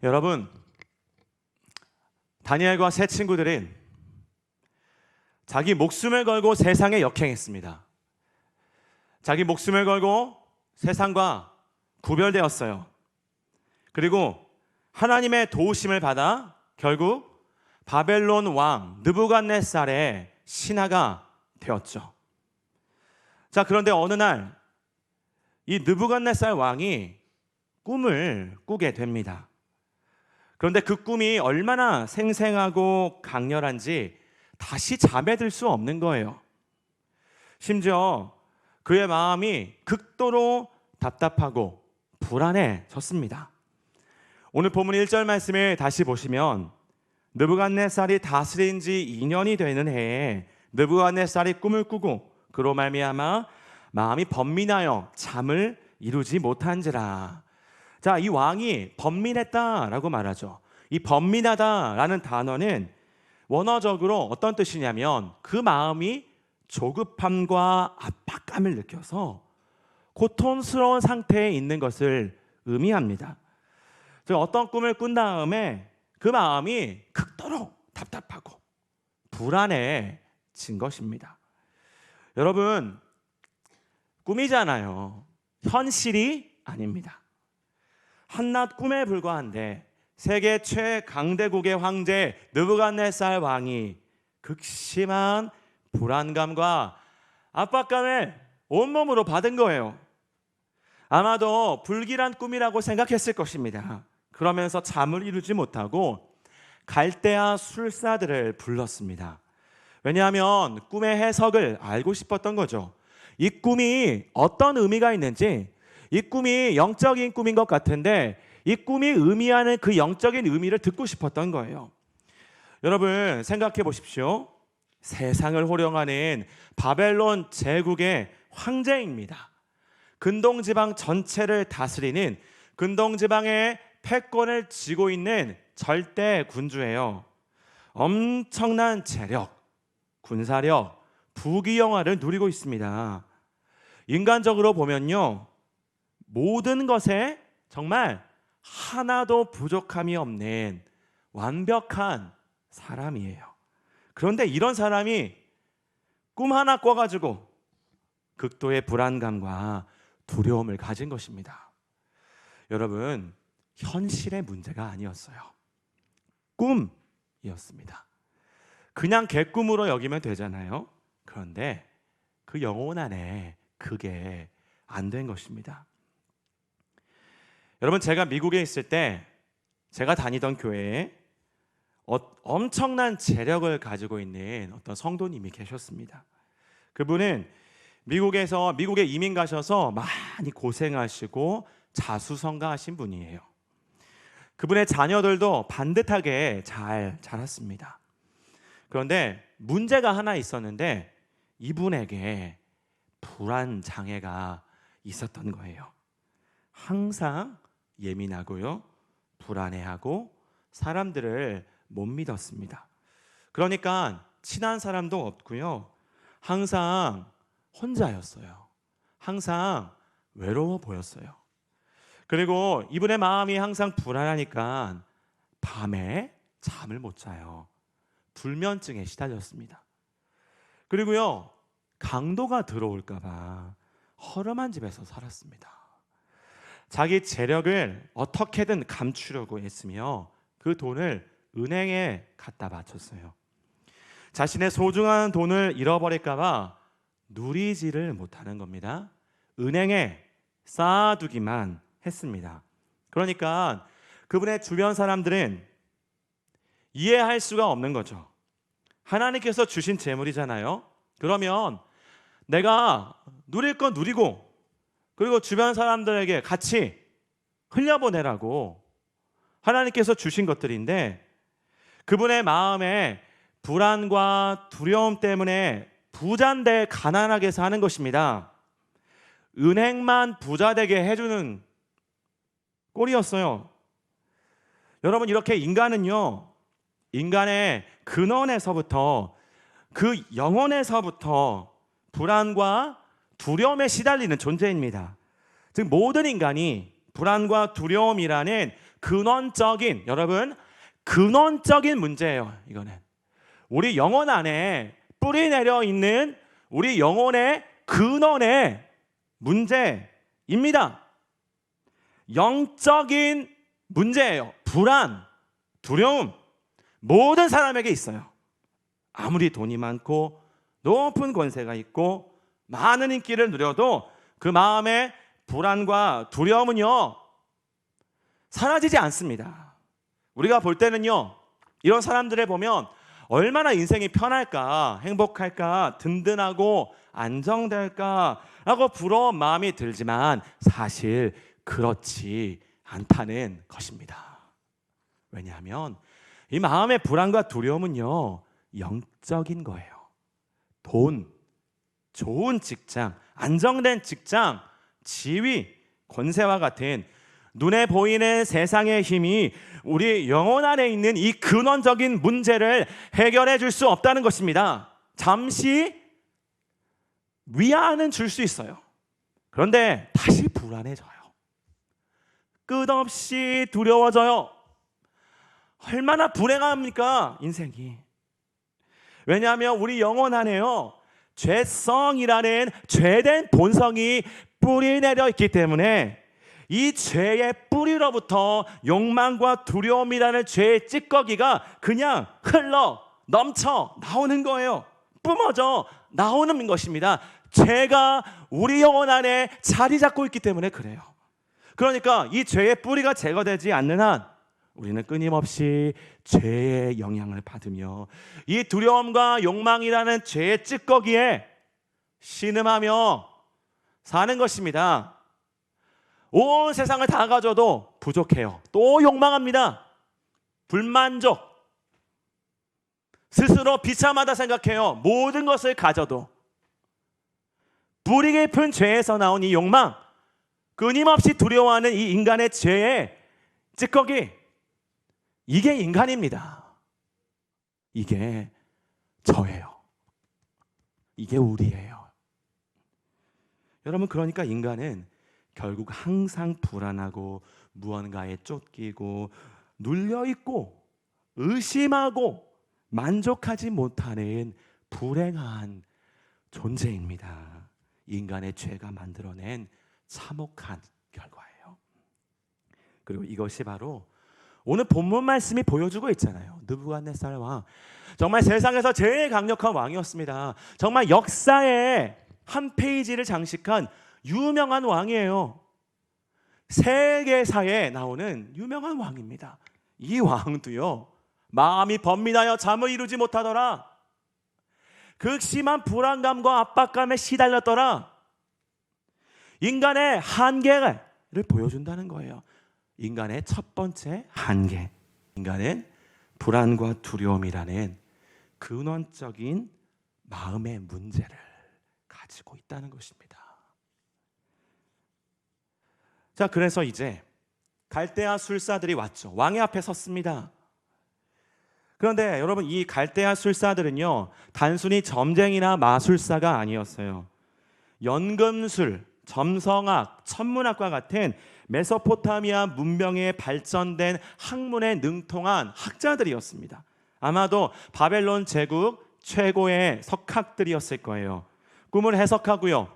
여러분, 다니엘과 세 친구들은 자기 목숨을 걸고 세상에 역행했습니다. 자기 목숨을 걸고 세상과 구별되었어요. 그리고 하나님의 도우심을 받아 결국 바벨론 왕 느부갓네살의 신하가 되었죠. 자, 그런데 어느 날 이 느부갓네살 왕이 꿈을 꾸게 됩니다. 그런데 그 꿈이 얼마나 생생하고 강렬한지 다시 잠에 들 수 없는 거예요. 심지어 그의 마음이 극도로 답답하고 불안해졌습니다. 오늘 본문 1절 말씀을 다시 보시면 느부갓네살이 다스린 지 2년이 되는 해에 느부갓네살이 꿈을 꾸고 그로 말미암아 마음이 번민하여 잠을 이루지 못한지라. 자, 이 왕이 번민했다라고 말하죠. 이 번민하다라는 단어는 원어적으로 어떤 뜻이냐면 그 마음이 조급함과 압박감을 느껴서 고통스러운 상태에 있는 것을 의미합니다. 즉 어떤 꿈을 꾼 다음에 그 마음이 극도로 답답하고 불안해진 것입니다. 여러분, 꿈이잖아요. 현실이 아닙니다. 한낱 꿈에 불과한데 세계 최강대국의 황제 느부갓네살 왕이 극심한 불안감과 압박감을 온몸으로 받은 거예요. 아마도 불길한 꿈이라고 생각했을 것입니다. 그러면서 잠을 이루지 못하고 갈대아 술사들을 불렀습니다. 왜냐하면 꿈의 해석을 알고 싶었던 거죠. 이 꿈이 어떤 의미가 있는지, 이 꿈이 영적인 꿈인 것 같은데 이 꿈이 의미하는 그 영적인 의미를 듣고 싶었던 거예요. 여러분 생각해 보십시오. 세상을 호령하는 바벨론 제국의 황제입니다. 근동지방 전체를 다스리는 근동지방의 패권을 쥐고 있는 절대 군주예요. 엄청난 재력, 군사력, 부귀영화를 누리고 있습니다. 인간적으로 보면요, 모든 것에 정말 하나도 부족함이 없는 완벽한 사람이에요. 그런데 이런 사람이 꿈 하나 꿔가지고 극도의 불안감과 두려움을 가진 것입니다. 여러분, 현실의 문제가 아니었어요. 꿈이었습니다. 그냥 개꿈으로 여기면 되잖아요. 그런데 그 영혼 안에 그게 안 된 것입니다. 여러분, 제가 미국에 있을 때 제가 다니던 교회에 엄청난 재력을 가지고 있는 어떤 성도님이 계셨습니다. 그분은 미국에 이민 가셔서 많이 고생하시고 자수성가하신 분이에요. 그분의 자녀들도 반듯하게 잘 자랐습니다. 그런데 문제가 하나 있었는데 이분에게 불안 장애가 있었던 거예요. 항상 예민하고요, 불안해하고 사람들을 못 믿었습니다. 그러니까 친한 사람도 없고요, 항상 혼자였어요. 항상 외로워 보였어요. 그리고 이분의 마음이 항상 불안하니까 밤에 잠을 못 자요. 불면증에 시달렸습니다. 그리고요, 강도가 들어올까 봐 허름한 집에서 살았습니다. 자기 재력을 어떻게든 감추려고 했으며 그 돈을 은행에 갖다 바쳤어요. 자신의 소중한 돈을 잃어버릴까 봐 누리지를 못하는 겁니다. 은행에 쌓아두기만 했습니다. 그러니까 그분의 주변 사람들은 이해할 수가 없는 거죠. 하나님께서 주신 재물이잖아요. 그러면 내가 누릴 건 누리고 그리고 주변 사람들에게 같이 흘려보내라고 하나님께서 주신 것들인데 그분의 마음에 불안과 두려움 때문에 부자인데 가난하게 사는 것입니다. 은행만 부자 되게 해주는 꼴이었어요. 여러분, 이렇게 인간은요, 인간의 근원에서부터 그 영혼에서부터 불안과 두려움에 시달리는 존재입니다. 즉 모든 인간이 불안과 두려움이라는 근원적인, 여러분, 근원적인 문제예요. 이거는 우리 영혼 안에 뿌리 내려 있는 우리 영혼의 근원의 문제입니다. 영적인 문제예요. 불안, 두려움, 모든 사람에게 있어요. 아무리 돈이 많고 높은 권세가 있고 많은 인기를 누려도 그 마음의 불안과 두려움은요, 사라지지 않습니다. 우리가 볼 때는요, 이런 사람들을 보면 얼마나 인생이 편할까, 행복할까, 든든하고 안정될까라고 부러운 마음이 들지만 사실 그렇지 않다는 것입니다. 왜냐하면 이 마음의 불안과 두려움은요, 영적인 거예요. 돈, 좋은 직장, 안정된 직장, 지위, 권세와 같은 눈에 보이는 세상의 힘이 우리 영혼 안에 있는 이 근원적인 문제를 해결해 줄 수 없다는 것입니다. 잠시 위안은 줄 수 있어요. 그런데 다시 불안해져요. 끝없이 두려워져요. 얼마나 불행합니까, 인생이. 왜냐하면 우리 영혼 안에요, 죄성이라는 죄된 본성이 뿌리 내려 있기 때문에 이 죄의 뿌리로부터 욕망과 두려움이라는 죄의 찌꺼기가 그냥 흘러 넘쳐 나오는 거예요. 뿜어져 나오는 것입니다. 죄가 우리 영혼 안에 자리 잡고 있기 때문에 그래요. 그러니까 이 죄의 뿌리가 제거되지 않는 한 우리는 끊임없이 죄의 영향을 받으며 이 두려움과 욕망이라는 죄의 찌꺼기에 신음하며 사는 것입니다. 온 세상을 다 가져도 부족해요. 또 욕망합니다. 불만족. 스스로 비참하다 생각해요. 모든 것을 가져도. 뿌리 깊은 죄에서 나온 이 욕망, 끊임없이 두려워하는 이 인간의 죄의 찌꺼기, 이게 인간입니다. 이게 저예요. 이게 우리예요. 여러분, 그러니까 인간은 결국 항상 불안하고 무언가에 쫓기고 눌려있고 의심하고 만족하지 못하는 불행한 존재입니다. 인간의 죄가 만들어낸 참혹한 결과예요. 그리고 이것이 바로 오늘 본문 말씀이 보여주고 있잖아요. 느부갓네살 왕, 정말 세상에서 제일 강력한 왕이었습니다. 정말 역사의 한 페이지를 장식한 유명한 왕이에요. 세계사에 나오는 유명한 왕입니다. 이 왕도요, 마음이 번민하여 잠을 이루지 못하더라. 극심한 불안감과 압박감에 시달렸더라. 인간의 한계를 보여준다는 거예요. 인간의 첫 번째 한계, 인간은 불안과 두려움이라는 근원적인 마음의 문제를 가지고 있다는 것입니다. 자, 그래서 이제 갈대아 술사들이 왔죠. 왕의 앞에 섰습니다. 그런데 여러분, 이 갈대아 술사들은요, 단순히 점쟁이나 마술사가 아니었어요. 연금술, 점성학, 천문학과 같은 메소포타미아 문명에 발전된 학문에 능통한 학자들이었습니다. 아마도 바벨론 제국 최고의 석학들이었을 거예요. 꿈을 해석하고요,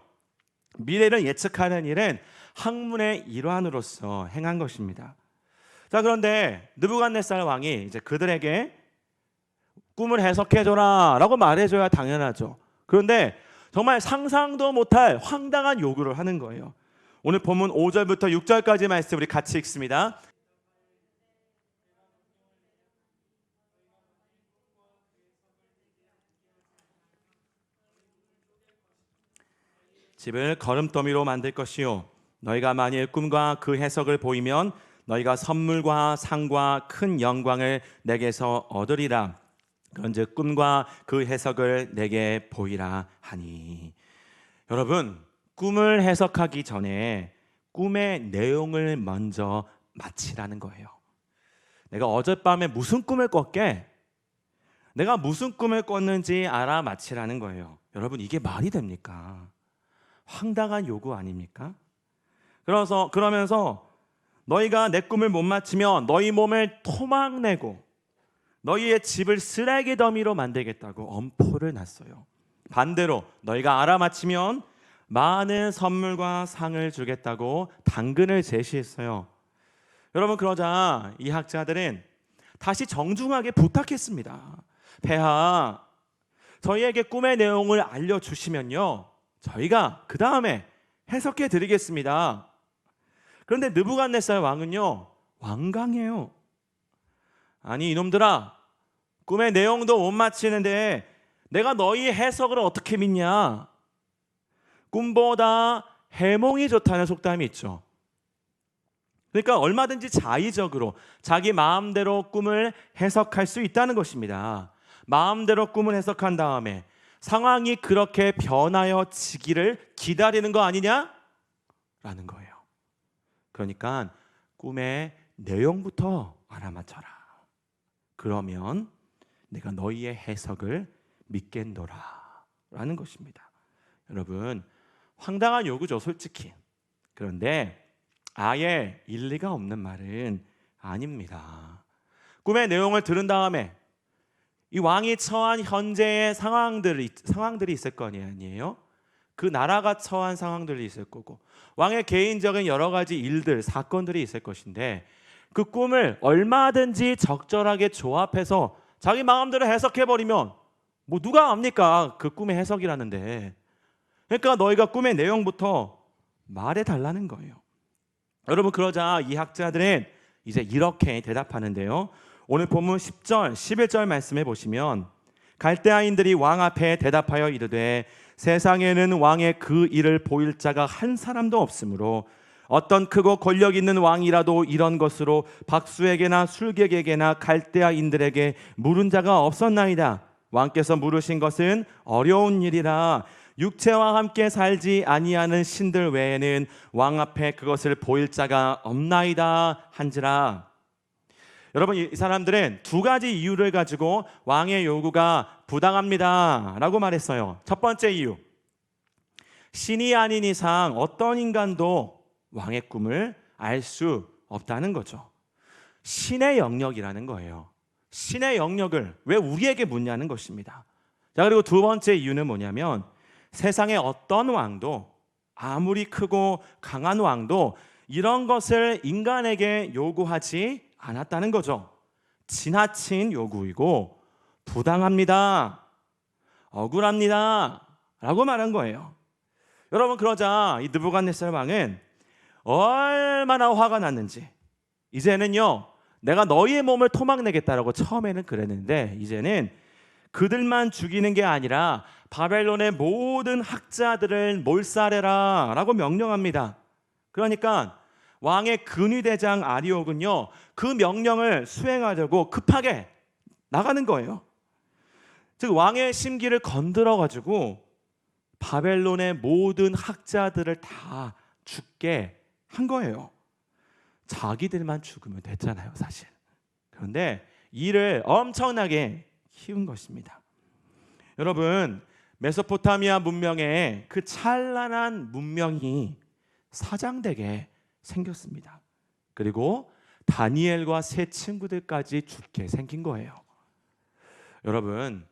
미래를 예측하는 일은 학문의 일환으로서 행한 것입니다. 자, 그런데 느부갓네살 왕이 이제 그들에게 꿈을 해석해줘라 라고 말해줘야 당연하죠. 그런데 정말 상상도 못할 황당한 요구를 하는 거예요. 오늘 본문 5절부터 6절까지 말씀 우리 같이 읽습니다. 집을 거름더미로 만들 것이요, 너희가 만일 꿈과 그 해석을 보이면 너희가 선물과 상과 큰 영광을 내게서 얻으리라. 그런즉 꿈과 그 해석을 내게 보이라 하니. 여러분, 꿈을 해석하기 전에 꿈의 내용을 먼저 맞히라는 거예요. 내가 어젯밤에 무슨 꿈을 꿨게? 내가 무슨 꿈을 꿨는지 알아맞히라는 거예요. 여러분, 이게 말이 됩니까? 황당한 요구 아닙니까? 그러면서 너희가 내 꿈을 못 맞추면 너희 몸을 토막내고 너희의 집을 쓰레기 더미로 만들겠다고 엄포를 놨어요. 반대로 너희가 알아맞히면 많은 선물과 상을 주겠다고 당근을 제시했어요. 여러분, 그러자 이 학자들은 다시 정중하게 부탁했습니다. 폐하, 저희에게 꿈의 내용을 알려주시면요, 저희가 그 다음에 해석해 드리겠습니다. 그런데 느부갓네살 왕은요, 완강해요. 아니 이놈들아, 꿈의 내용도 못 맞히는데 내가 너희 해석을 어떻게 믿냐? 꿈보다 해몽이 좋다는 속담이 있죠. 그러니까 얼마든지 자의적으로 자기 마음대로 꿈을 해석할 수 있다는 것입니다. 마음대로 꿈을 해석한 다음에 상황이 그렇게 변하여지기를 기다리는 거 아니냐? 라는 거예요. 그러니까 꿈의 내용부터 알아맞혀라. 그러면 내가 너희의 해석을 믿겠노라 라는 것입니다. 여러분, 황당한 요구죠, 솔직히. 그런데 아예 일리가 없는 말은 아닙니다. 꿈의 내용을 들은 다음에 이 왕이 처한 현재의 상황들이 있을 거 아니에요? 그 나라가 처한 상황들이 있을 거고 왕의 개인적인 여러 가지 일들, 사건들이 있을 것인데 그 꿈을 얼마든지 적절하게 조합해서 자기 마음대로 해석해버리면 뭐 누가 압니까? 그 꿈의 해석이라는데. 그러니까 너희가 꿈의 내용부터 말해달라는 거예요. 여러분, 그러자 이 학자들은 이제 이렇게 대답하는데요. 오늘 본문 10절, 11절 말씀해 보시면 갈대아인들이 왕 앞에 대답하여 이르되 세상에는 왕의 그 일을 보일 자가 한 사람도 없으므로 어떤 크고 권력 있는 왕이라도 이런 것으로 박수에게나 술객에게나 갈대아인들에게 물은 자가 없었나이다. 왕께서 물으신 것은 어려운 일이라 육체와 함께 살지 아니하는 신들 외에는 왕 앞에 그것을 보일 자가 없나이다 한지라. 여러분, 이 사람들은 두 가지 이유를 가지고 왕의 요구가 부당합니다 라고 말했어요. 첫 번째 이유, 신이 아닌 이상 어떤 인간도 왕의 꿈을 알 수 없다는 거죠. 신의 영역이라는 거예요. 신의 영역을 왜 우리에게 묻냐는 것입니다. 자, 그리고 두 번째 이유는 뭐냐면 세상의 어떤 왕도, 아무리 크고 강한 왕도 이런 것을 인간에게 요구하지 않았다는 거죠. 지나친 요구이고 부당합니다, 억울합니다 라고 말한 거예요. 여러분, 그러자 이 느부갓네살 왕은 얼마나 화가 났는지, 이제는요 내가 너희의 몸을 토막내겠다라고 처음에는 그랬는데 이제는 그들만 죽이는 게 아니라 바벨론의 모든 학자들을 몰살해라 라고 명령합니다. 그러니까 왕의 근위대장 아리옥은요 그 명령을 수행하려고 급하게 나가는 거예요. 즉 왕의 심기를 건드려 가지고 바벨론의 모든 학자들을 다 죽게 한 거예요. 자기들만 죽으면 됐잖아요, 사실. 그런데 일을 엄청나게 키운 것입니다. 여러분, 메소포타미아 문명의 그 찬란한 문명이 사장되게 생겼습니다. 그리고 다니엘과 세 친구들까지 죽게 생긴 거예요. 여러분,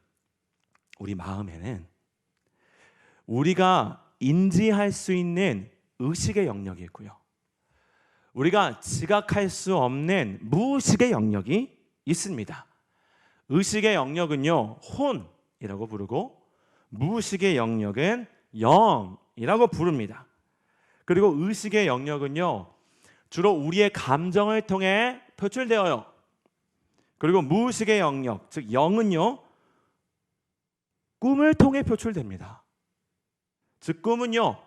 우리 마음에는 우리가 인지할 수 있는 의식의 영역이 있고요, 우리가 지각할 수 없는 무의식의 영역이 있습니다. 의식의 영역은요 혼이라고 부르고 무의식의 영역은 영이라고 부릅니다. 그리고 의식의 영역은요 주로 우리의 감정을 통해 표출되어요. 그리고 무의식의 영역, 즉 영은요 꿈을 통해 표출됩니다. 즉 꿈은요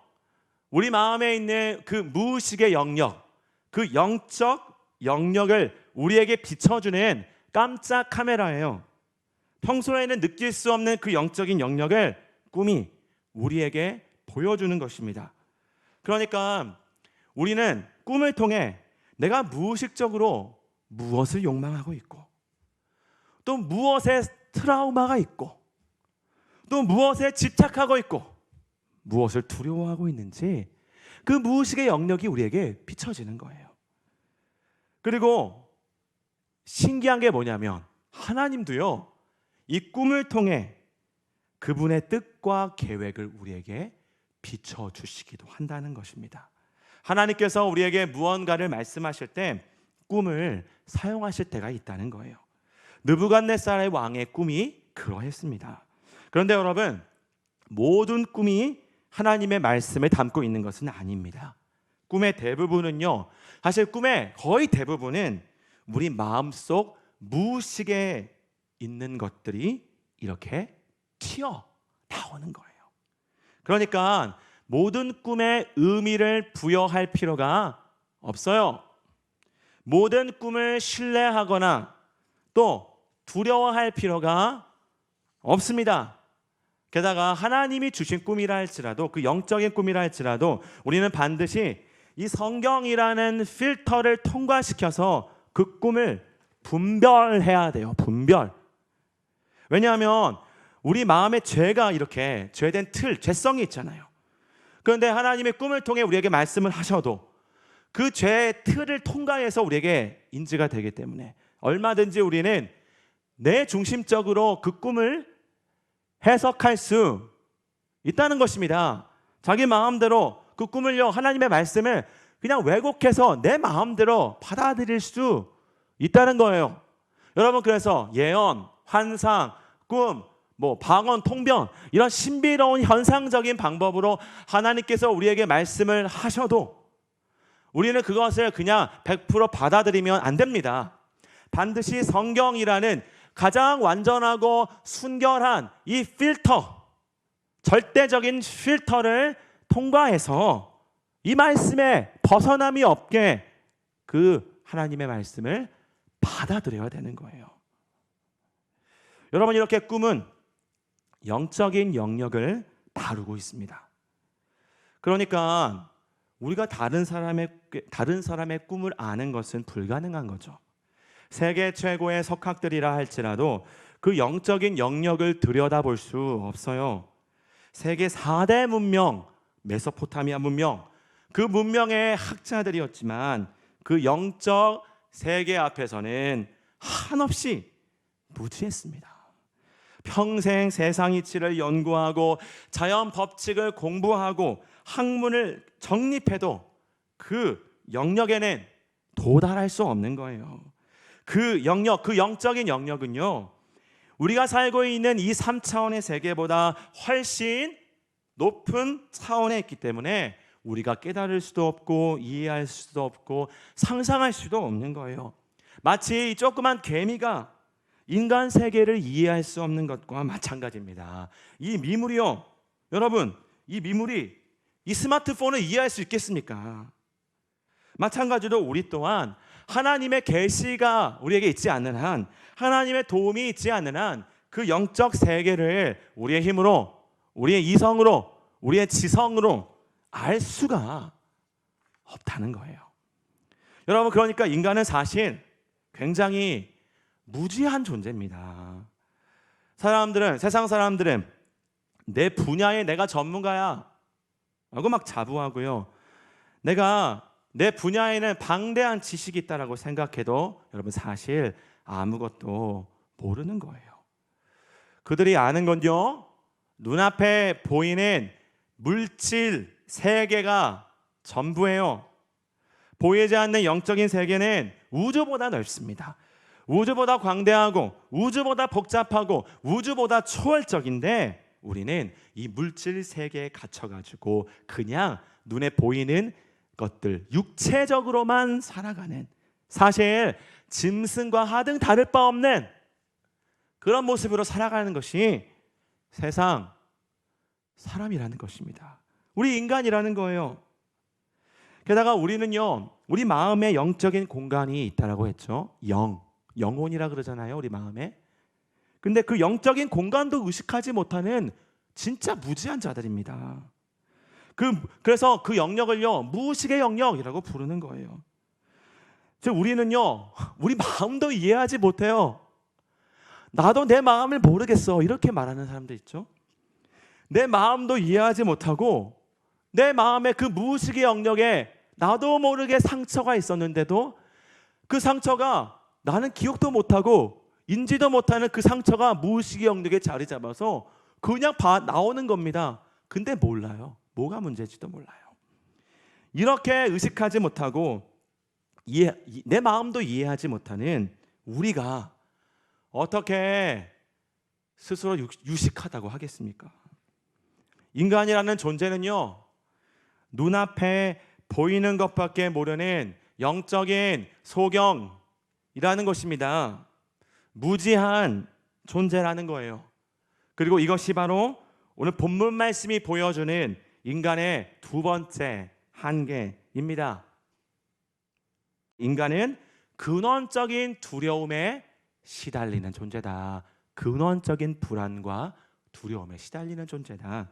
우리 마음에 있는 그 무의식의 영역, 그 영적 영역을 우리에게 비춰주는 깜짝 카메라예요. 평소에는 느낄 수 없는 그 영적인 영역을 꿈이 우리에게 보여주는 것입니다. 그러니까 우리는 꿈을 통해 내가 무의식적으로 무엇을 욕망하고 있고, 또 무엇에 트라우마가 있고, 또 무엇에 집착하고 있고, 무엇을 두려워하고 있는지 그 무의식의 영역이 우리에게 비춰지는 거예요. 그리고 신기한 게 뭐냐면 하나님도요, 이 꿈을 통해 그분의 뜻과 계획을 우리에게 비춰주시기도 한다는 것입니다. 하나님께서 우리에게 무언가를 말씀하실 때 꿈을 사용하실 때가 있다는 거예요. 느부갓네살의 왕의 꿈이 그러했습니다. 그런데 여러분, 모든 꿈이 하나님의 말씀을 담고 있는 것은 아닙니다. 꿈의 대부분은요, 사실 꿈의 거의 대부분은 우리 마음속 무의식에 있는 것들이 이렇게 튀어나오는 거예요. 그러니까 모든 꿈에 의미를 부여할 필요가 없어요. 모든 꿈을 신뢰하거나 또 두려워할 필요가 없습니다. 게다가 하나님이 주신 꿈이라 할지라도, 그 영적인 꿈이라 할지라도 우리는 반드시 이 성경이라는 필터를 통과시켜서 그 꿈을 분별해야 돼요. 분별. 왜냐하면 우리 마음에 죄가 이렇게 죄된 틀, 죄성이 있잖아요. 그런데 하나님의 꿈을 통해 우리에게 말씀을 하셔도 그 죄의 틀을 통과해서 우리에게 인지가 되기 때문에 얼마든지 우리는 내 중심적으로 그 꿈을 해석할 수 있다는 것입니다. 자기 마음대로 그 꿈을요, 하나님의 말씀을 그냥 왜곡해서 내 마음대로 받아들일 수 있다는 거예요. 여러분, 그래서 예언, 환상, 꿈, 방언, 통변, 이런 신비로운 현상적인 방법으로 하나님께서 우리에게 말씀을 하셔도 우리는 그것을 그냥 100% 받아들이면 안 됩니다. 반드시 성경이라는 가장 완전하고 순결한 이 필터, 절대적인 필터를 통과해서 이 말씀에 벗어남이 없게 그 하나님의 말씀을 받아들여야 되는 거예요. 여러분, 이렇게 꿈은 영적인 영역을 다루고 있습니다. 그러니까 우리가 다른 사람의 꿈을 아는 것은 불가능한 거죠. 세계 최고의 석학들이라 할지라도 그 영적인 영역을 들여다볼 수 없어요. 세계 4대 문명, 메소포타미아 문명, 그 문명의 학자들이었지만 그 영적 세계 앞에서는 한없이 무지했습니다. 평생 세상 이치를 연구하고 자연 법칙을 공부하고 학문을 정립해도 그 영역에는 도달할 수 없는 거예요. 그 영역, 그 영적인 영역은요, 우리가 살고 있는 이 3차원의 세계보다 훨씬 높은 차원에 있기 때문에 우리가 깨달을 수도 없고 이해할 수도 없고 상상할 수도 없는 거예요. 마치 이 조그만 개미가 인간 세계를 이해할 수 없는 것과 마찬가지입니다. 이 미물이요, 여러분, 이 미물이 이 스마트폰을 이해할 수 있겠습니까? 마찬가지로 우리 또한 하나님의 계시가 우리에게 있지 않는 한, 하나님의 도움이 있지 않는 한 그 영적 세계를 우리의 힘으로, 우리의 이성으로, 우리의 지성으로 알 수가 없다는 거예요. 여러분, 그러니까 인간은 사실 굉장히 무지한 존재입니다. 세상 사람들은 내 분야에 내가 전문가야 라고 막 자부하고요, 내가 내 분야에는 방대한 지식이 있다라고 생각해도 여러분, 사실 아무것도 모르는 거예요. 그들이 아는 건요, 눈앞에 보이는 물질 세계가 전부예요. 보이지 않는 영적인 세계는 우주보다 넓습니다. 우주보다 광대하고 우주보다 복잡하고 우주보다 초월적인데 우리는 이 물질 세계에 갇혀가지고 그냥 눈에 보이는 것들, 육체적으로만 살아가는, 사실 짐승과 하등 다를 바 없는 그런 모습으로 살아가는 것이 세상 사람이라는 것입니다. 우리 인간이라는 거예요. 게다가 우리는요, 우리 마음에 영적인 공간이 있다라고 했죠. 영혼이라 그러잖아요, 우리 마음에. 근데 그 영적인 공간도 의식하지 못하는 진짜 무지한 자들입니다. 그래서 그 영역을요, 무의식의 영역이라고 부르는 거예요. 즉 우리는요, 우리 마음도 이해하지 못해요. 나도 내 마음을 모르겠어, 이렇게 말하는 사람들 있죠. 내 마음도 이해하지 못하고 내 마음의 그 무의식의 영역에 나도 모르게 상처가 있었는데도 그 상처가 나는 기억도 못하고 인지도 못하는 그 상처가 무의식의 영역에 자리 잡아서 그냥 나오는 겁니다. 근데 몰라요. 뭐가 문제인지도 몰라요. 이렇게 의식하지 못하고 내 마음도 이해하지 못하는 우리가 어떻게 스스로 유식하다고 하겠습니까? 인간이라는 존재는요, 눈앞에 보이는 것밖에 모르는 영적인 소경이라는 것입니다. 무지한 존재라는 거예요. 그리고 이것이 바로 오늘 본문 말씀이 보여주는 인간의 두 번째 한계입니다. 인간은 근원적인 두려움에 시달리는 존재다. 근원적인 불안과 두려움에 시달리는 존재다.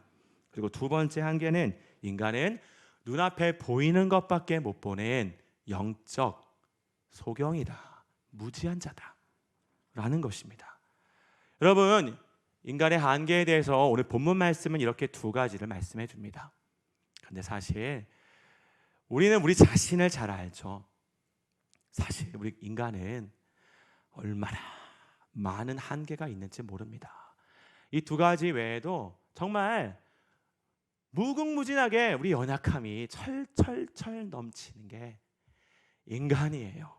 그리고 두 번째 한계는 인간은 눈앞에 보이는 것밖에 못 보는 영적 소경이다. 무지한 자다. 라는 것입니다. 여러분, 인간의 한계에 대해서 오늘 본문 말씀은 이렇게 두 가지를 말씀해 줍니다. 그런데 사실 우리는 우리 자신을 잘 알죠. 사실 우리 인간은 얼마나 많은 한계가 있는지 모릅니다. 이 두 가지 외에도 정말 무궁무진하게 우리 연약함이 철철철 넘치는 게 인간이에요.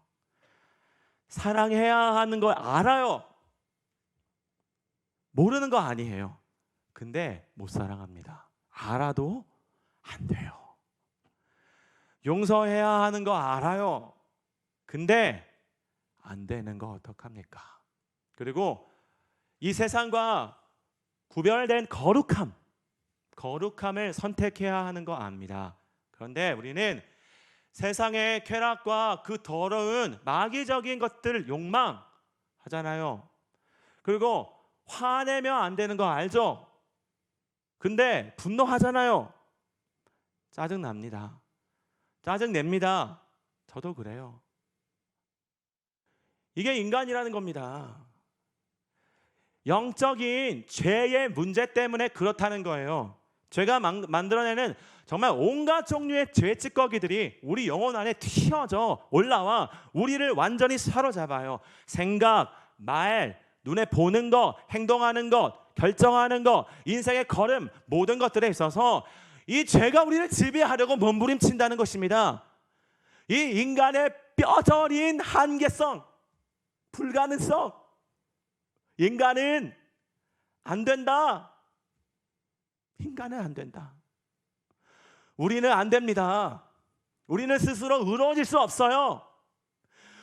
사랑해야 하는 걸 알아요. 모르는 거 아니에요. 근데 못 사랑합니다. 알아도 안 돼요. 용서해야 하는 거 알아요. 근데 안 되는 거 어떡합니까? 그리고 이 세상과 구별된 거룩함을 선택해야 하는 거 압니다. 그런데 우리는 세상의 쾌락과 그 더러운 마귀적인 것들을 욕망하잖아요. 그리고 화내면 안 되는 거 알죠? 근데 분노하잖아요. 짜증납니다. 짜증냅니다. 저도 그래요. 이게 인간이라는 겁니다. 영적인 죄의 문제 때문에 그렇다는 거예요. 죄가 만들어내는 정말 온갖 종류의 죄 찌꺼기들이 우리 영혼 안에 튀어져 올라와 우리를 완전히 사로잡아요. 생각, 말, 눈에 보는 것, 행동하는 것, 결정하는 것, 인생의 걸음, 모든 것들에 있어서 이 죄가 우리를 지배하려고 몸부림친다는 것입니다. 이 인간의 뼈저린 한계성, 불가능성, 인간은 안 된다. 인간은 안 된다. 우리는 안 됩니다. 우리는 스스로 의로워질 수 없어요.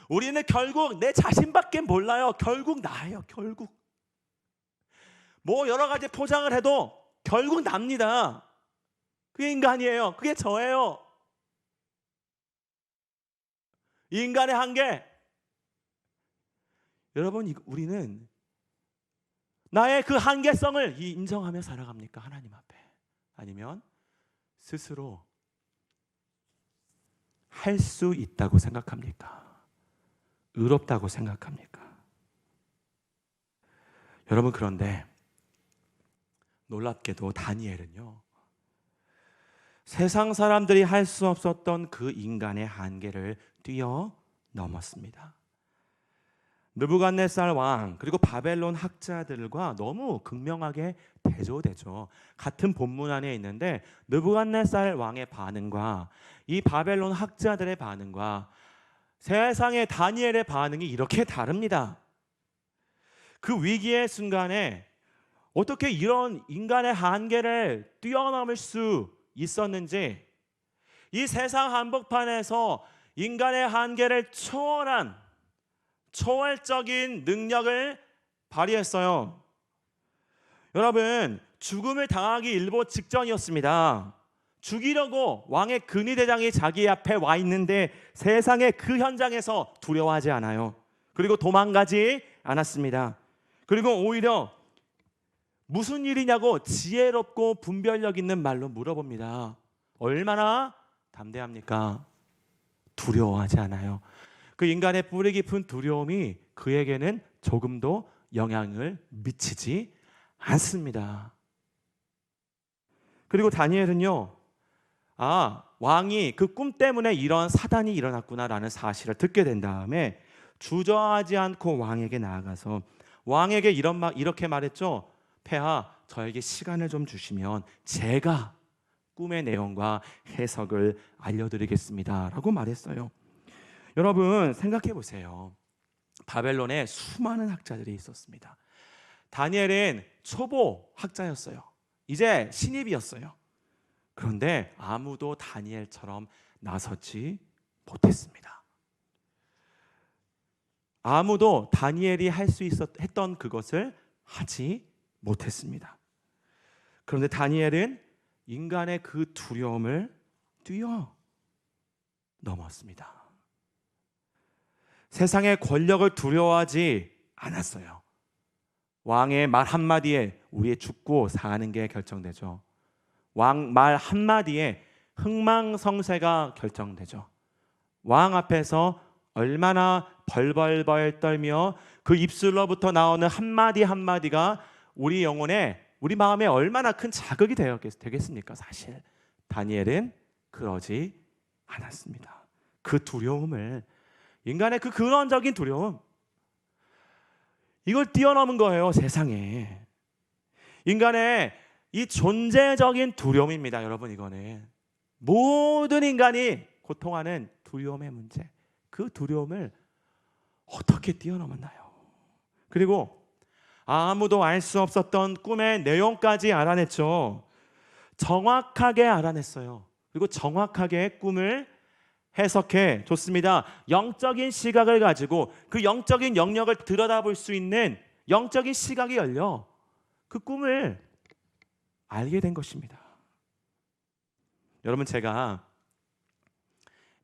우리는 결국 내 자신밖에 몰라요. 결국 나예요. 결국 뭐 여러 가지 포장을 해도 결국 납니다. 그게 인간이에요. 그게 저예요. 이 인간의 한계. 여러분, 우리는 나의 그 한계성을 인정하며 살아갑니까? 하나님 앞에. 아니면 스스로 할 수 있다고 생각합니까? 의롭다고 생각합니까? 여러분, 그런데 놀랍게도 다니엘은요, 세상 사람들이 할 수 없었던 그 인간의 한계를 뛰어넘었습니다. 느부갓네살 왕 그리고 바벨론 학자들과 너무 극명하게 대조되죠. 같은 본문 안에 있는데 느부갓네살 왕의 반응과 이 바벨론 학자들의 반응과 세상의 다니엘의 반응이 이렇게 다릅니다. 그 위기의 순간에 어떻게 이런 인간의 한계를 뛰어넘을 수 있었는지, 이 세상 한복판에서 인간의 한계를 초월한 초월적인 능력을 발휘했어요. 여러분, 죽음을 당하기 일보 직전이었습니다. 죽이려고 왕의 근위대장이 자기 앞에 와 있는데 세상의 그 현장에서 두려워하지 않아요. 그리고 도망가지 않았습니다. 그리고 오히려 무슨 일이냐고 지혜롭고 분별력 있는 말로 물어봅니다. 얼마나 담대합니까? 두려워하지 않아요. 그 인간의 뿌리 깊은 두려움이 그에게는 조금도 영향을 미치지 않습니다. 그리고 다니엘은요, 왕이 그 꿈 때문에 이런 사단이 일어났구나라는 사실을 듣게 된 다음에 주저하지 않고 왕에게 나아가서 왕에게 이렇게 말했죠. 폐하, 저에게 시간을 좀 주시면 제가 꿈의 내용과 해석을 알려드리겠습니다 라고 말했어요. 여러분 생각해 보세요. 바벨론에 수많은 학자들이 있었습니다. 다니엘은 초보 학자였어요. 이제 신입이었어요. 그런데 아무도 다니엘처럼 나서지 못했습니다. 아무도 다니엘이 할 수 했던 그것을 하지 못했습니다. 그런데 다니엘은 인간의 그 두려움을 뛰어넘었습니다. 세상의 권력을 두려워하지 않았어요. 왕의 말 한마디에 우리의 죽고 사는 게 결정되죠. 왕 말 한마디에 흥망성쇠가 결정되죠. 왕 앞에서 얼마나 벌벌벌 떨며 그 입술로부터 나오는 한마디 한마디가 우리 영혼에, 우리 마음에 얼마나 큰 자극이 되겠습니까? 사실 다니엘은 그러지 않았습니다. 그 두려움을, 인간의 그 근원적인 두려움, 이걸 뛰어넘은 거예요. 세상에 인간의 이 존재적인 두려움입니다. 여러분, 이거는 모든 인간이 고통하는 두려움의 문제, 그 두려움을 어떻게 뛰어넘었나요? 그리고 아무도 알 수 없었던 꿈의 내용까지 알아냈죠. 정확하게 알아냈어요. 그리고 정확하게 꿈을 해석해 줬습니다. 영적인 시각을 가지고 그 영적인 영역을 들여다볼 수 있는 영적인 시각이 열려 그 꿈을 알게 된 것입니다. 여러분, 제가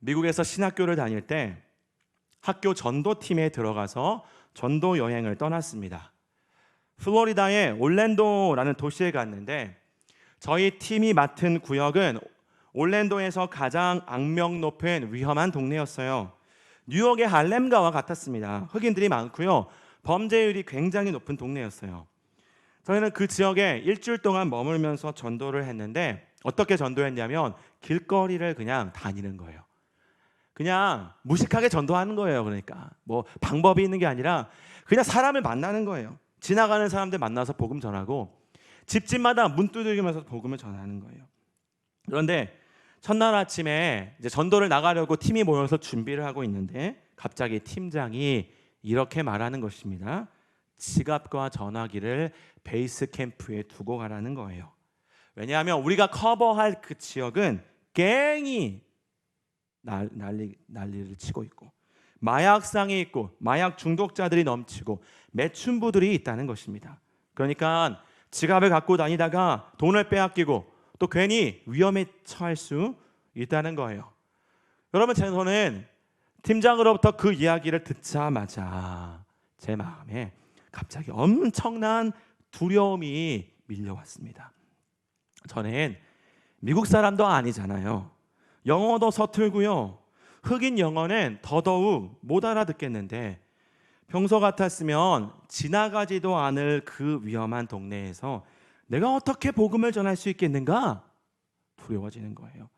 미국에서 신학교를 다닐 때 학교 전도팀에 들어가서 전도 여행을 떠났습니다. 플로리다의 올랜도라는 도시에 갔는데 저희 팀이 맡은 구역은 올랜도에서 가장 악명 높은 위험한 동네였어요. 뉴욕의 할렘가와 같았습니다. 흑인들이 많고요. 범죄율이 굉장히 높은 동네였어요. 저희는 그 지역에 일주일 동안 머물면서 전도를 했는데 어떻게 전도했냐면 길거리를 그냥 다니는 거예요. 그냥 무식하게 전도하는 거예요. 그러니까 뭐 방법이 있는 게 아니라 그냥 사람을 만나는 거예요. 지나가는 사람들 만나서 복음 전하고 집집마다 문 두들기면서 복음을 전하는 거예요. 그런데 첫날 아침에 이제 전도를 나가려고 팀이 모여서 준비를 하고 있는데 갑자기 팀장이 이렇게 말하는 것입니다. 지갑과 전화기를 베이스 캠프에 두고 가라는 거예요. 왜냐하면 우리가 커버할 그 지역은 갱이 난리를 치고 있고 마약상이 있고 마약 중독자들이 넘치고 매춘부들이 있다는 것입니다. 그러니까 지갑을 갖고 다니다가 돈을 빼앗기고 또 괜히 위험에 처할 수 있다는 거예요. 여러분, 저는 팀장으로부터 그 이야기를 듣자마자 제 마음에 갑자기 엄청난 두려움이 밀려왔습니다. 저는 미국 사람도 아니잖아요. 영어도 서툴고요. 흑인 영어는 더더욱 못 알아듣겠는데 평소 같았으면 지나가지도 않을 그 위험한 동네에서 내가 어떻게 복음을 전할 수 있겠는가? 두려워지는 거예요.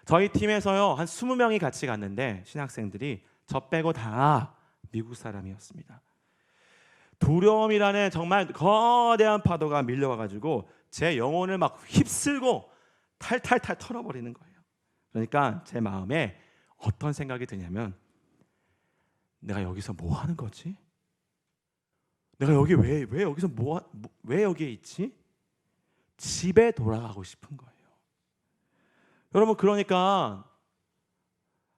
저희 팀에서요, 한 20명이 같이 갔는데 신학생들이 저 빼고 다 미국 사람이었습니다. 두려움이라는 정말 거대한 파도가 밀려와가지고 제 영혼을 막 휩쓸고 탈탈탈 털어버리는 거예요. 그러니까 제 마음에 어떤 생각이 드냐면 내가 여기서 뭐 하는 거지? 내가 여기 왜 여기서 왜 여기에 있지? 집에 돌아가고 싶은 거예요. 여러분, 그러니까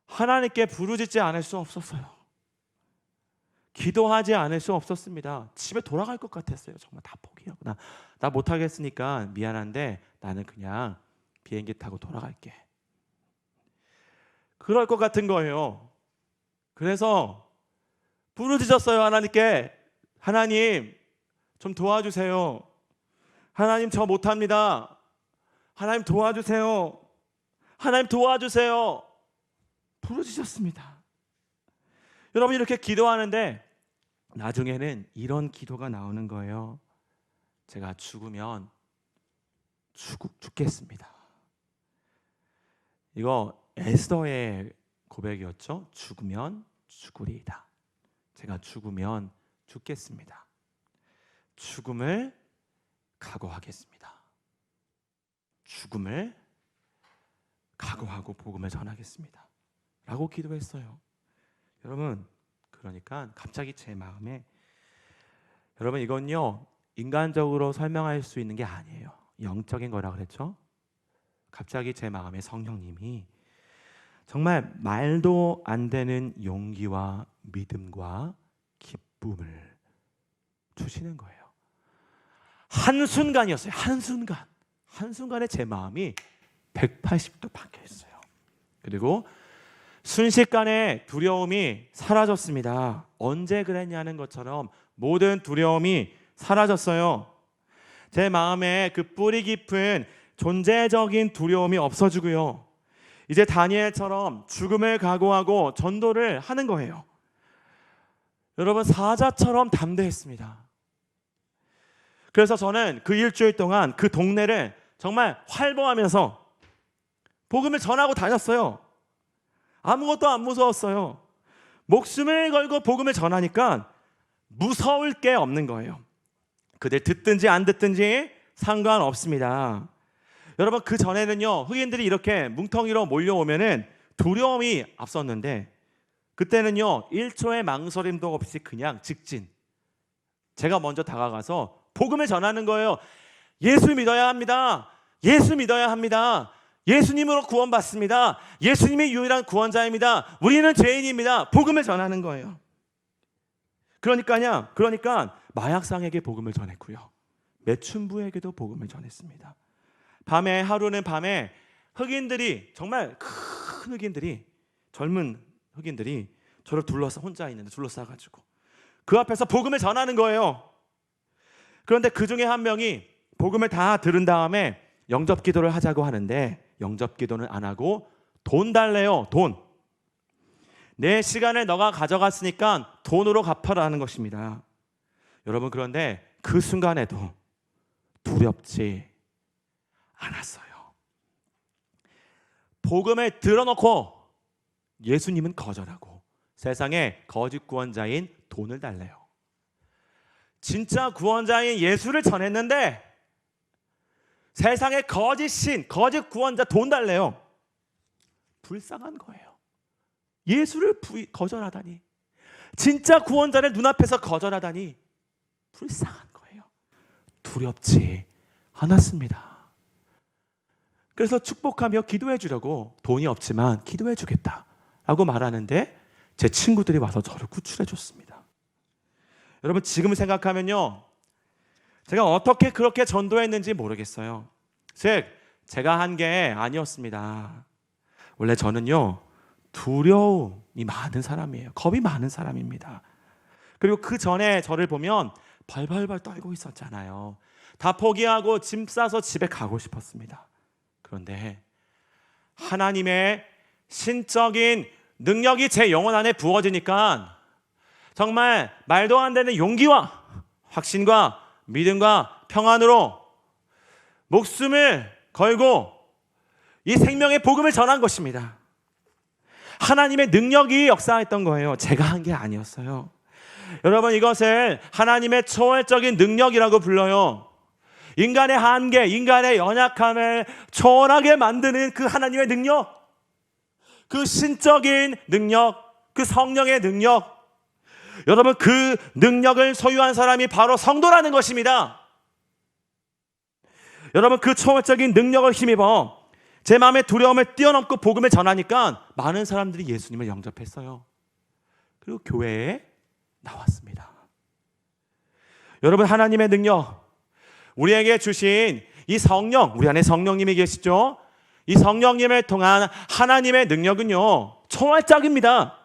하나님께 부르짖지 않을 수 없었어요. 기도하지 않을 수 없었습니다. 집에 돌아갈 것 같았어요. 정말 다 포기하고 나 못하겠으니까 미안한데 나는 그냥 비행기 타고 돌아갈게. 그럴 것 같은 거예요. 그래서 부르짖었어요. 하나님께. 하나님 좀 도와주세요. 하나님 저 못합니다. 하나님 도와주세요. 하나님 도와주세요. 부르짖었습니다. 여러분, 이렇게 기도하는데 나중에는 이런 기도가 나오는 거예요. 제가 죽으면 죽겠습니다. 이거 에스더의 고백이었죠. 죽으면 죽으리이다. 제가 죽으면 죽겠습니다. 죽음을 각오하겠습니다. 죽음을 각오하고 복음을 전하겠습니다. 라고 기도했어요. 여러분, 그러니까 갑자기 제 마음에, 여러분 이건요 인간적으로 설명할 수 있는 게 아니에요. 영적인 거라 그랬죠. 갑자기 제 마음에 성령님이 정말 말도 안 되는 용기와 믿음과 기쁨을 주시는 거예요. 한순간이었어요. 한순간에 제 마음이 180도 바뀌었어요. 그리고 순식간에 두려움이 사라졌습니다. 언제 그랬냐는 것처럼 모든 두려움이 사라졌어요. 제 마음에 그 뿌리 깊은 존재적인 두려움이 없어지고요. 이제 다니엘처럼 죽음을 각오하고 전도를 하는 거예요. 여러분, 사자처럼 담대했습니다. 그래서 저는 그 일주일 동안 그 동네를 정말 활보하면서 복음을 전하고 다녔어요. 아무것도 안 무서웠어요. 목숨을 걸고 복음을 전하니까 무서울 게 없는 거예요. 그들 듣든지 안 듣든지 상관없습니다. 여러분, 그 전에는요 흑인들이 이렇게 뭉텅이로 몰려오면은 두려움이 앞섰는데, 그때는요 1초의 망설임도 없이 그냥 직진, 제가 먼저 다가가서 복음을 전하는 거예요. 예수 믿어야 합니다. 예수 믿어야 합니다. 예수님으로 구원받습니다. 예수님이 유일한 구원자입니다. 우리는 죄인입니다. 복음을 전하는 거예요. 그러니까 마약상에게 복음을 전했고요, 매춘부에게도 복음을 전했습니다. 하루는 밤에 흑인들이, 정말 큰 흑인들이, 젊은 흑인들이 저를 혼자 있는데 둘러싸가지고 그 앞에서 복음을 전하는 거예요. 그런데 그 중에 한 명이 복음을 다 들은 다음에 영접 기도를 하자고 하는데, 영접 기도는 안 하고 돈 달래요. 돈. 내 시간을 너가 가져갔으니까 돈으로 갚아라는 것입니다. 여러분, 그런데 그 순간에도 두렵지 않았어요. 복음을 들어놓고 예수님은 거절하고 세상에 거짓 구원자인 돈을 달래요. 진짜 구원자인 예수를 전했는데 세상에 거짓 신, 거짓 구원자 돈 달래요. 불쌍한 거예요. 예수를 거절하다니, 진짜 구원자를 눈앞에서 거절하다니 불쌍한 거예요. 두렵지 않았습니다. 그래서 축복하며 기도해 주려고, 돈이 없지만 기도해 주겠다라고 말하는데 제 친구들이 와서 저를 구출해 줬습니다. 여러분, 지금 생각하면요 제가 어떻게 그렇게 전도했는지 모르겠어요. 즉, 제가 한 게 아니었습니다. 원래 저는요 두려움이 많은 사람이에요. 겁이 많은 사람입니다. 그리고 그 전에 저를 보면 벌벌벌 떨고 있었잖아요. 다 포기하고 짐 싸서 집에 가고 싶었습니다. 그런데 하나님의 신적인 능력이 제 영혼 안에 부어지니까 정말 말도 안 되는 용기와 확신과 믿음과 평안으로 목숨을 걸고 이 생명의 복음을 전한 것입니다. 하나님의 능력이 역사했던 거예요. 제가 한 게 아니었어요. 여러분, 이것을 하나님의 초월적인 능력이라고 불러요. 인간의 한계, 인간의 연약함을 초월하게 만드는 그 하나님의 능력, 그 신적인 능력, 그 성령의 능력, 여러분, 그 능력을 소유한 사람이 바로 성도라는 것입니다. 여러분, 그 초월적인 능력을 힘입어 제 마음의 두려움을 뛰어넘고 복음을 전하니까 많은 사람들이 예수님을 영접했어요. 그리고 교회에 나왔습니다. 여러분, 하나님의 능력, 우리에게 주신 이 성령, 우리 안에 성령님이 계시죠? 이 성령님을 통한 하나님의 능력은요 초월적입니다.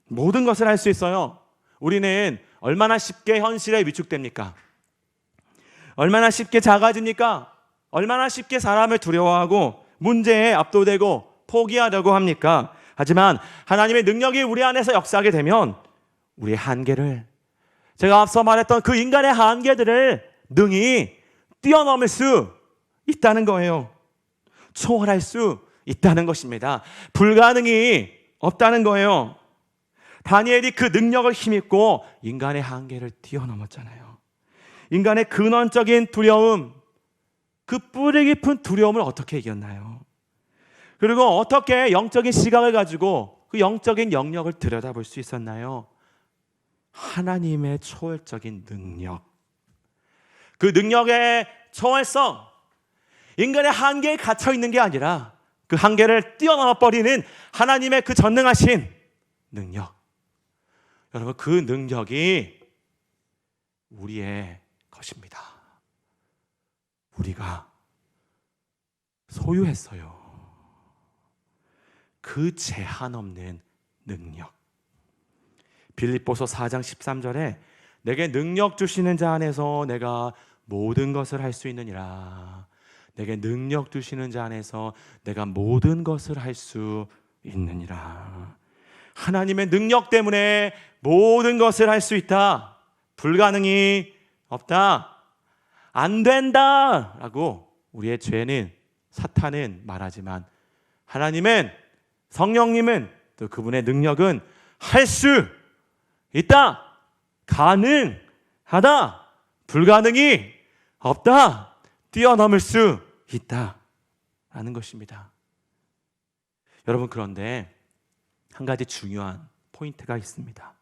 모든 것을 할 수 있어요. 우리는 얼마나 쉽게 현실에 위축됩니까? 얼마나 쉽게 작아집니까? 얼마나 쉽게 사람을 두려워하고 문제에 압도되고 포기하려고 합니까? 하지만 하나님의 능력이 우리 안에서 역사하게 되면 우리의 한계를, 제가 앞서 말했던 그 인간의 한계들을 능히 뛰어넘을 수 있다는 거예요. 초월할 수 있다는 것입니다. 불가능이 없다는 거예요. 다니엘이 그 능력을 힘입고 인간의 한계를 뛰어넘었잖아요. 인간의 근원적인 두려움, 그 뿌리 깊은 두려움을 어떻게 이겼나요? 그리고 어떻게 영적인 시각을 가지고 그 영적인 영역을 들여다볼 수 있었나요? 하나님의 초월적인 능력, 그 능력의 초월성, 인간의 한계에 갇혀 있는 게 아니라 그 한계를 뛰어넘어 버리는 하나님의 그 전능하신 능력. 여러분, 그 능력이 우리의 것입니다. 우리가 소유했어요. 그 제한 없는 능력. 빌립보서 4장 13절에 내게 능력 주시는 자 안에서 내가 모든 것을 할 수 있느니라. 내게 능력 주시는 자 안에서 내가 모든 것을 할 수 있느니라. 하나님의 능력 때문에 모든 것을 할 수 있다. 불가능이 없다. 안 된다 라고 우리의 죄는, 사탄은 말하지만 하나님은, 성령님은, 또 그분의 능력은 할 수 있다. 가능하다. 불가능이 없다. 뛰어넘을 수 있다 라는 것입니다. 여러분, 그런데 한 가지 중요한 포인트가 있습니다.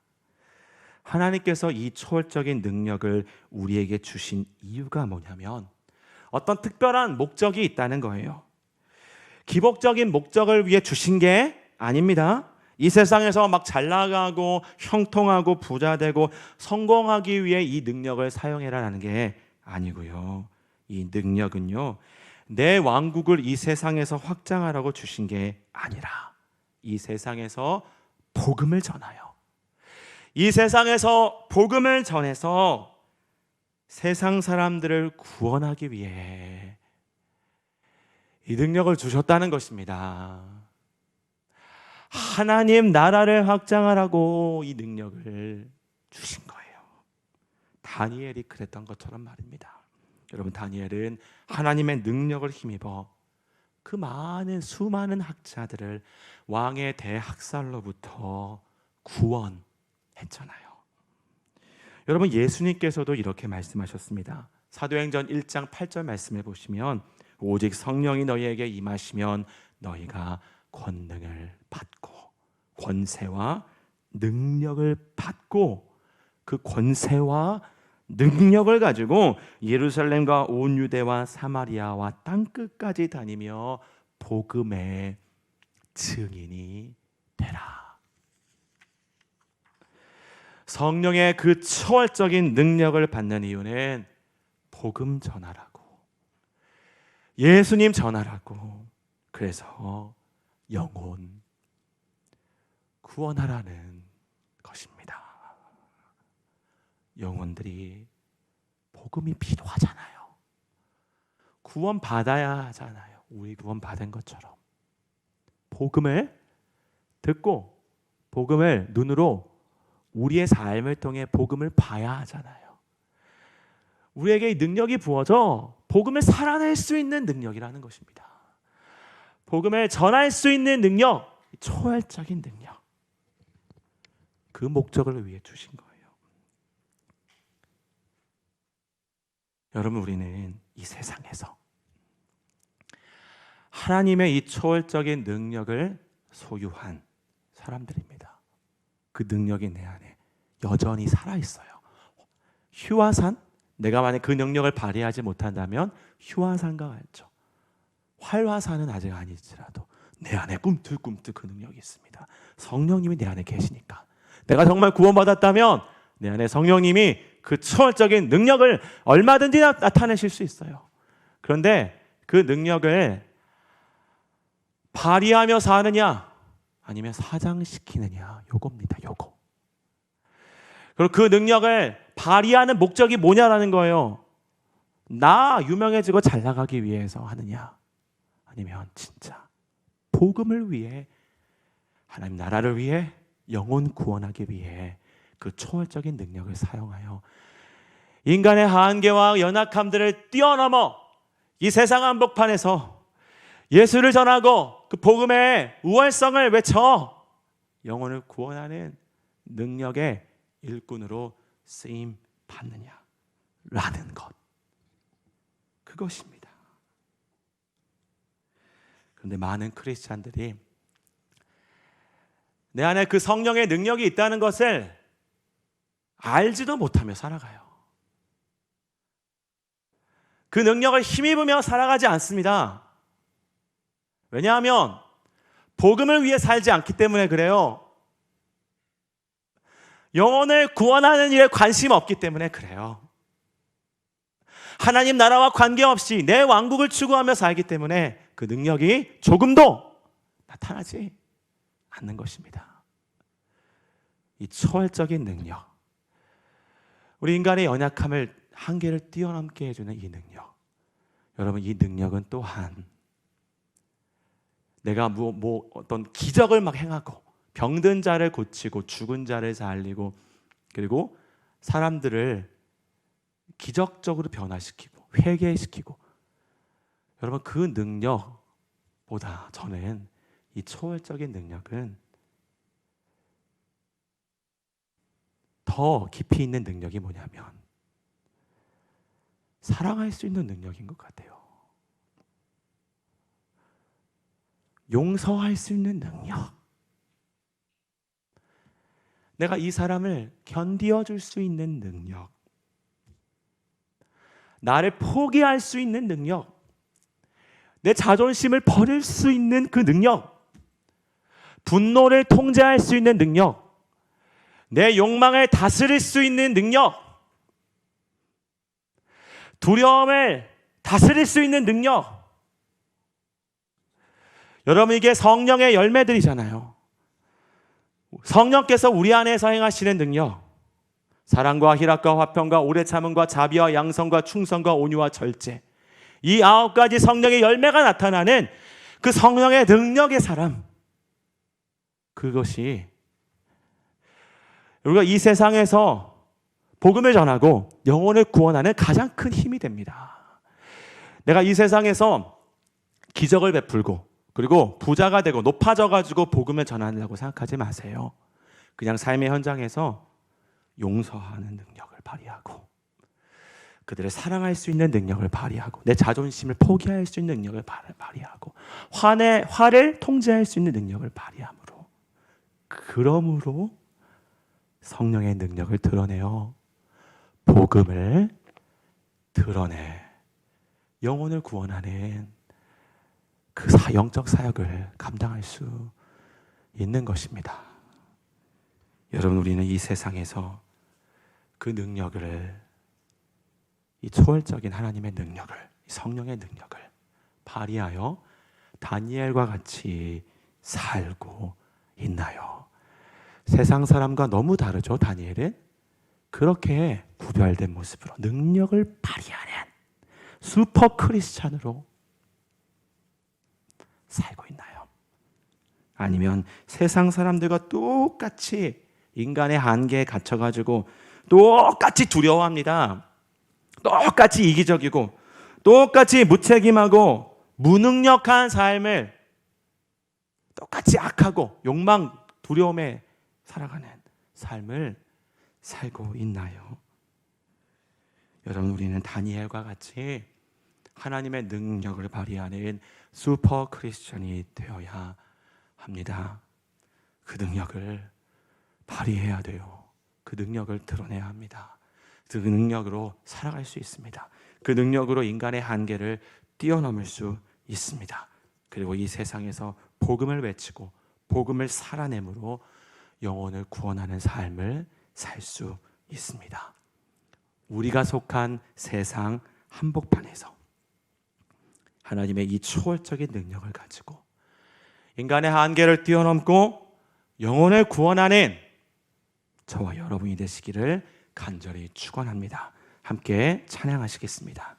하나님께서 이 초월적인 능력을 우리에게 주신 이유가 뭐냐면 어떤 특별한 목적이 있다는 거예요. 기복적인 목적을 위해 주신 게 아닙니다. 이 세상에서 막 잘 나가고 형통하고 부자되고 성공하기 위해 이 능력을 사용해라라는 게 아니고요. 이 능력은요, 내 왕국을 이 세상에서 확장하라고 주신 게 아니라 이 세상에서 복음을 전하여, 이 세상에서 복음을 전해서 세상 사람들을 구원하기 위해 이 능력을 주셨다는 것입니다. 하나님 나라를 확장하라고 이 능력을 주신 거예요. 다니엘이 그랬던 것처럼 말입니다. 여러분, 다니엘은 하나님의 능력을 힘입어 그 많은 수많은 학자들을 왕의 대학살로부터 구원했잖아요. 여러분, 예수님께서도 이렇게 말씀하셨습니다. 사도행전 1장 8절 말씀을 보시면 오직 성령이 너희에게 임하시면 너희가 권능을 받고 권세와 능력을 받고 그 권세와 능력을 가지고 예루살렘과 온 유대와 사마리아와 땅끝까지 다니며 복음의 증인이 되라. 성령의 그 초월적인 능력을 받는 이유는 복음 전하라고, 예수님 전하라고, 그래서 영혼 구원하라는 것입니다. 영혼들이 복음이 필요하잖아요. 구원 받아야 하잖아요. 우리 구원 받은 것처럼 복음을 듣고 복음을 눈으로 우리의 삶을 통해 복음을 봐야 하잖아요. 우리에게 이 능력이 부어져 복음을 살아낼 수 있는 능력이라는 것입니다. 복음을 전할 수 있는 능력, 초월적인 능력, 그 목적을 위해 주신 거예요. 여러분, 우리는 이 세상에서 하나님의 이 초월적인 능력을 소유한 사람들입니다. 그 능력이 내 안에 여전히 살아있어요. 휴화산, 내가 만약 그 능력을 발휘하지 못한다면 휴화산과 같죠. 활화산은 아직 아니지라도 내 안에 꿈틀꿈틀 그 능력이 있습니다. 성령님이 내 안에 계시니까, 내가 정말 구원받았다면 내 안에 성령님이 그 초월적인 능력을 얼마든지 나타내실 수 있어요. 그런데 그 능력을 발휘하며 사느냐 아니면 사장시키느냐, 요겁니다. 요거. 그리고 그 능력을 발휘하는 목적이 뭐냐라는 거예요. 나 유명해지고 잘 나가기 위해서 하느냐, 아니면 진짜 복음을 위해, 하나님 나라를 위해, 영혼 구원하기 위해 그 초월적인 능력을 사용하여 인간의 한계와 연약함들을 뛰어넘어 이 세상 한복판에서 예수를 전하고 그 복음의 우월성을 외쳐 영혼을 구원하는 능력의 일꾼으로 쓰임 받느냐라는 것, 그것입니다. 그런데 많은 크리스찬들이 내 안에 그 성령의 능력이 있다는 것을 알지도 못하며 살아가요. 그 능력을 힘입으며 살아가지 않습니다. 왜냐하면 복음을 위해 살지 않기 때문에 그래요. 영혼을 구원하는 일에 관심 없기 때문에 그래요. 하나님 나라와 관계없이 내 왕국을 추구하며 살기 때문에 그 능력이 조금도 나타나지 않는 것입니다. 이 초월적인 능력, 우리 인간의 연약함을 한계를 뛰어넘게 해주는 이 능력, 여러분 이 능력은 또한 내가 어떤 기적을 막 행하고 병든 자를 고치고 죽은 자를 살리고 그리고 사람들을 기적적으로 변화시키고 회개시키고, 여러분 그 능력보다 저는 이 초월적인 능력은 더 깊이 있는 능력이 뭐냐면 사랑할 수 있는 능력인 것 같아요. 용서할 수 있는 능력, 내가 이 사람을 견디어 줄 수 있는 능력, 나를 포기할 수 있는 능력, 내 자존심을 버릴 수 있는 그 능력, 분노를 통제할 수 있는 능력, 내 욕망을 다스릴 수 있는 능력, 두려움을 다스릴 수 있는 능력. 여러분 이게 성령의 열매들이잖아요. 성령께서 우리 안에서 행하시는 능력, 사랑과 희락과 화평과 오래 참음과 자비와 양성과 충성과 온유와 절제, 이 9가지 성령의 열매가 나타나는 그 성령의 능력의 사람, 그것이 우리가 이 세상에서 복음을 전하고 영혼을 구원하는 가장 큰 힘이 됩니다. 내가 이 세상에서 기적을 베풀고 그리고 부자가 되고 높아져 가지고 복음을 전하려고 생각하지 마세요. 그냥 삶의 현장에서 용서하는 능력을 발휘하고 그들을 사랑할 수 있는 능력을 발휘하고 내 자존심을 포기할 수 있는 능력을 발휘하고 화를 통제할 수 있는 능력을 발휘함으로, 그러므로 성령의 능력을 드러내어 복음을 드러내 영혼을 구원하는 그 영적 사역을 감당할 수 있는 것입니다. 여러분 우리는 이 세상에서 그 능력을, 이 초월적인 하나님의 능력을, 성령의 능력을 발휘하여 다니엘과 같이 살고 있나요? 세상 사람과 너무 다르죠. 다니엘은 그렇게 구별된 모습으로 능력을 발휘하는 슈퍼 크리스찬으로 살고 있나요? 아니면 세상 사람들과 똑같이 인간의 한계에 갇혀가지고 똑같이 두려워합니다. 똑같이 이기적이고 똑같이 무책임하고 무능력한 삶을 똑같이 악하고 욕망, 두려움에 살아가는 삶을 살고 있나요? 여러분 우리는 다니엘과 같이 하나님의 능력을 발휘하는 슈퍼 크리스천이 되어야 합니다. 그 능력을 발휘해야 돼요. 그 능력을 드러내야 합니다. 그 능력으로 살아갈 수 있습니다. 그 능력으로 인간의 한계를 뛰어넘을 수 있습니다. 그리고 이 세상에서 복음을 외치고 복음을 살아내므로 영혼을 구원하는 삶을 살 수 있습니다. 우리가 속한 세상 한복판에서 하나님의 이 초월적인 능력을 가지고 인간의 한계를 뛰어넘고 영혼을 구원하는 저와 여러분이 되시기를 간절히 축원합니다. 함께 찬양하시겠습니다.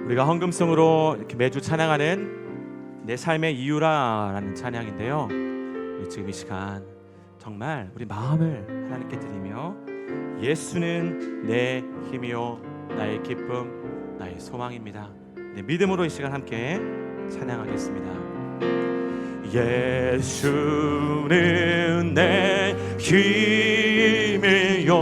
우리가 헌금송으로 이렇게 매주 찬양하는 내 삶의 이유라라는 찬양인데요. 지금 이 시간 정말 우리 마음을 하나님께 드리며 예수는 내 힘이요 나의 기쁨 나의 소망입니다. 네, 믿음으로 이 시간 함께 찬양하겠습니다. 예수는 내 힘이요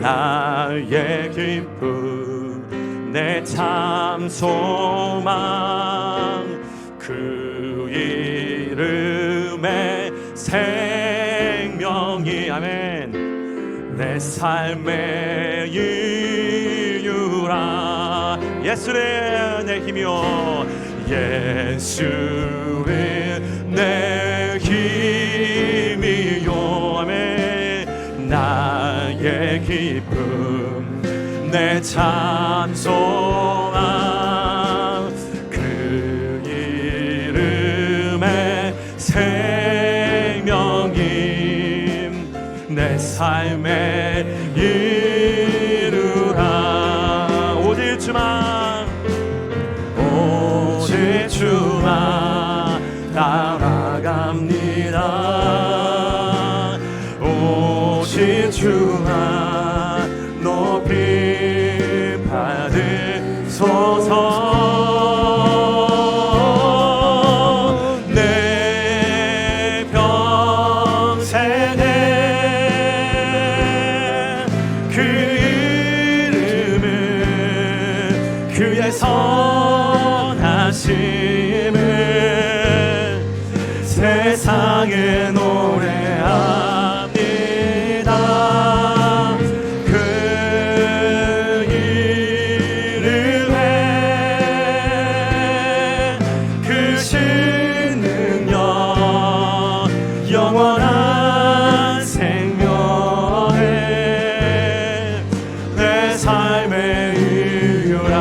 나의 기쁨 내 참 소망 그 이름에 생명이 아멘 내 삶의 이유라 예수는 내 힘이요 예수는 내 힘이요 아멘 나의 기쁨 내 참 소망 그 이름에 생명임 내 삶의 이루라 오직 주만 오직 주만 따라갑니다 오직 주만 높이 받으소서 내 평생에 그 이름은 그의 선하심을 세상에 노래합니다 그 이름에 그 신능력 영원한 생명에 내 삶의 이유라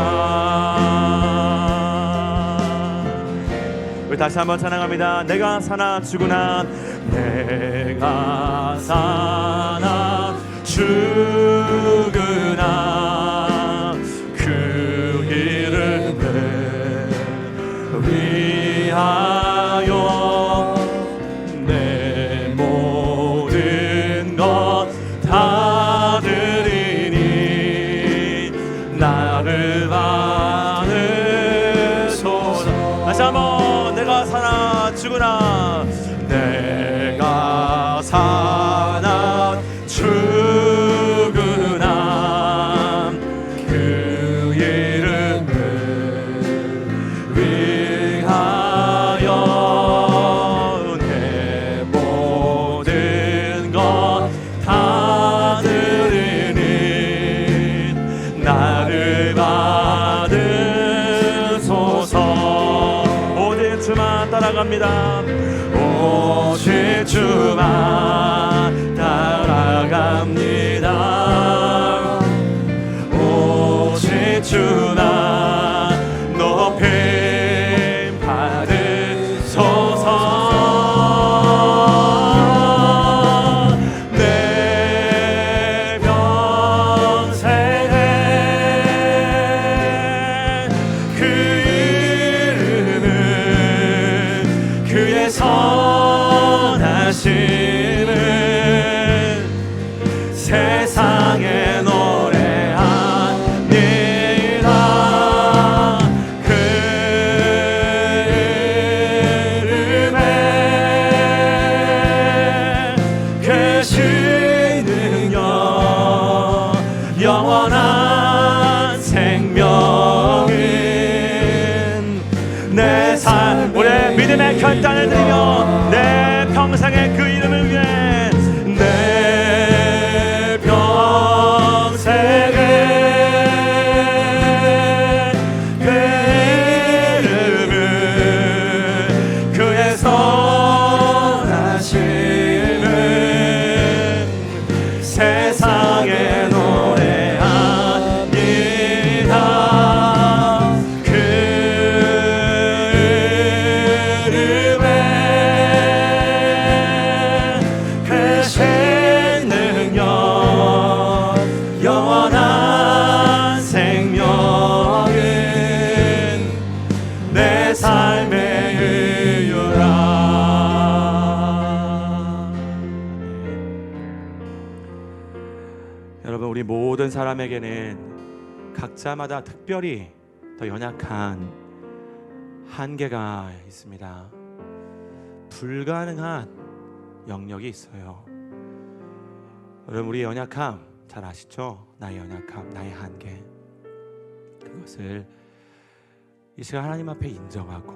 우리 다시 한번 찬양합니다. 내가 사나 죽으나 내가 사나 죽으나 그 이름을 위하여 내 모든 것 다 드리니 나를 받으소서 다시 한번 내가 사나 죽으나 내가 사나 죽으나 그 이름을 위하여 내 모든 것 다 드리니 나를 받으소서 오직 주만 따라갑니다 오직 주만 따라갑니다 오직 주만 높이 받으소서 내 평생에 그 이름은 그의 선하심을 세상에 노래합니다 그 이름에 그 신능력 영원한 생명인 내 삶 우리 믿음의 결단을 드리며 내 평생의 그 이름을 위해 내 평생에 그 이름은 그의 선하심을 세상에 노래합니다 그 이름에 사람에게는 각자마다 특별히 더 연약한 한계가 있습니다. 불가능한 영역이 있어요. 여러분, 우리의 연약함 잘 아시죠? 나의 연약함, 나의 한계. 그것을 이 시간 하나님 앞에 인정하고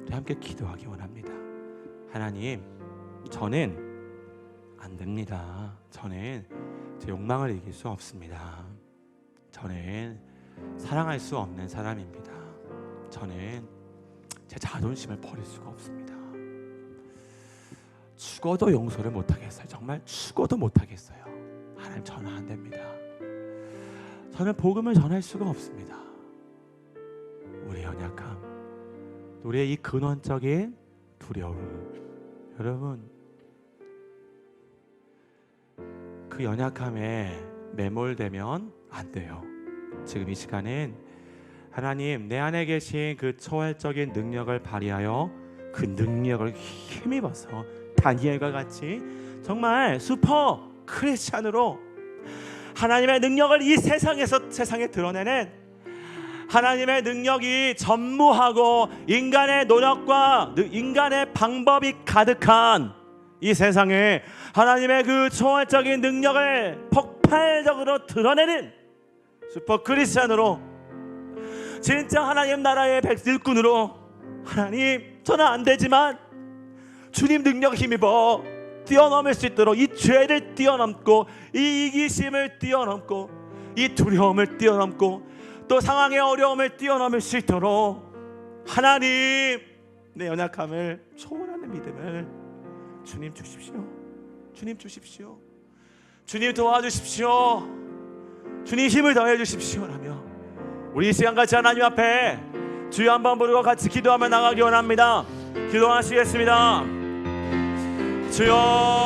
우리 함께 기도하기 원합니다. 하나님, 저는 안 됩니다. 저는 제 욕망을 이길 수 없습니다. 저는 사랑할 수 없는 사람입니다. 저는 제 자존심을 버릴 수가 없습니다. 죽어도 용서를 못하겠어요. 정말 죽어도 못하겠어요. 하나님, 저는 안 됩니다. 저는 복음을 전할 수가 없습니다. 우리의 연약함, 우리의 이 근원적인 두려움, 여러분, 그 연약함에 매몰되면 안 돼요. 지금 이 시간은 하나님, 내 안에 계신 그 초월적인 능력을 발휘하여 그 능력을 힘입어서 다니엘과 같이 정말 슈퍼 크리스찬으로 하나님의 능력을 이 세상에 드러내는, 하나님의 능력이 전무하고 인간의 노력과 인간의 방법이 가득한 이 세상에 하나님의 그 초월적인 능력을 폭발적으로 드러내는 슈퍼 크리스찬으로, 진짜 하나님 나라의 일꾼으로, 하나님, 저는 안 되지만 주님 능력 힘입어 뛰어넘을 수 있도록, 이 죄를 뛰어넘고, 이 이기심을 뛰어넘고, 이 두려움을 뛰어넘고, 또 상황의 어려움을 뛰어넘을 수 있도록 하나님, 내 연약함을 초월하는 믿음을 주님 주십시오. 주님 주십시오. 주님 도와주십시오. 주님 힘을 더해 주십시오. 라며 우리 이 시간 같이 하나님 앞에 주여 한번 부르고 같이 기도하며 나가기 원합니다. 기도하시겠습니다. 주여,